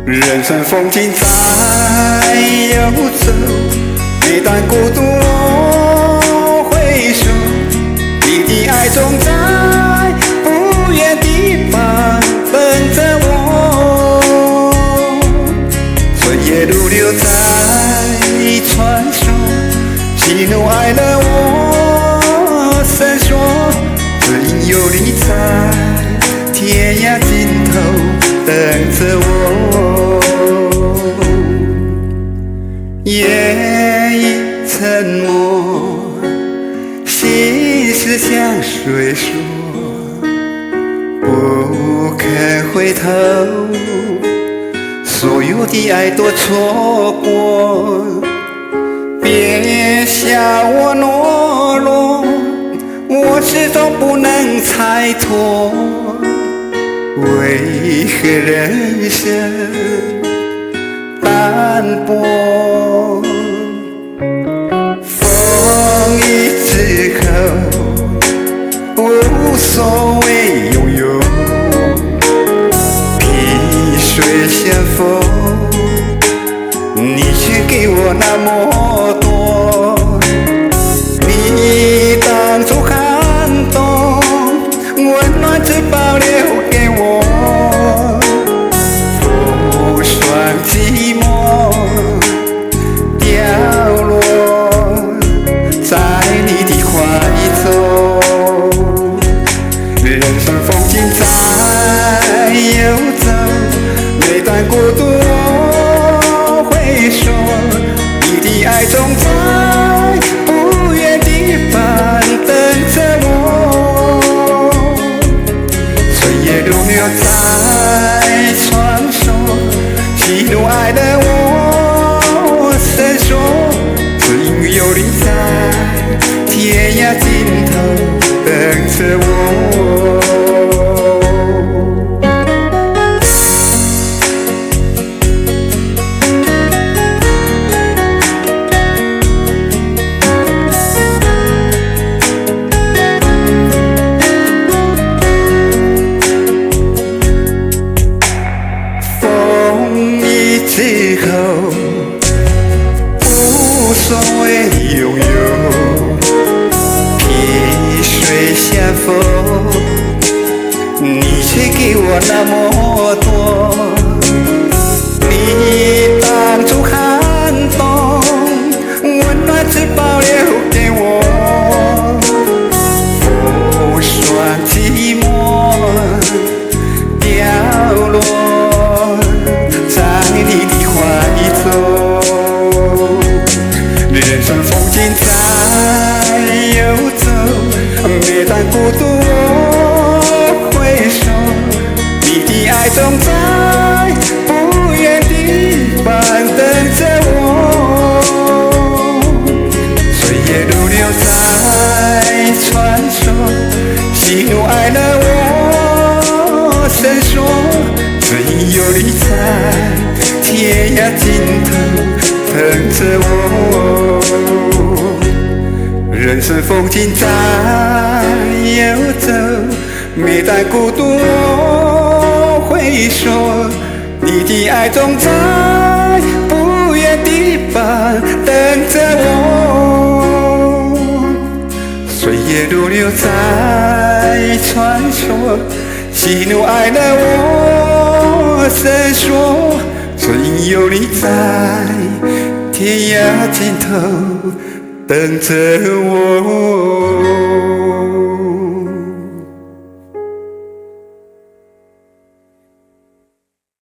人生风景在游走，每当孤独我回首，你的爱总在不远地方等着我。春夜如流在传说，喜怒哀乐我深说，只因有你在天涯尽头等着我。夜已沉默，心事向谁说？不肯回头，所有的爱都错过。别笑我懦弱，我始终不能猜脱，为何人生斑驳？风雨之后，无所谓拥有，萍水相逢，你却给我那么多。你当初感动，温暖只保留给我，不算寂寞掉落在你的怀中。人生风景在游走，每当孤独我回首，你的爱总在不远地方等着我。春夜如流在传说，喜怒哀乐我深说，只因有你在天涯尽头等着我。之后无所谓拥有，萍水相逢，你却给我那么多。你当初感动，温暖只保留给我，不算寂寞掉落在你的怀中。人生风景在游走，每当孤独我回首，你的爱总在不远地方等着我。岁月如流在传说，喜怒哀乐我深说，只因有你在天涯尽头等着我。人生风景在游走，每当孤独我回首，你的爱总在不远地方等着我。岁月如流在传说，喜怒哀乐我深说，只因有你在天涯尽头等着我。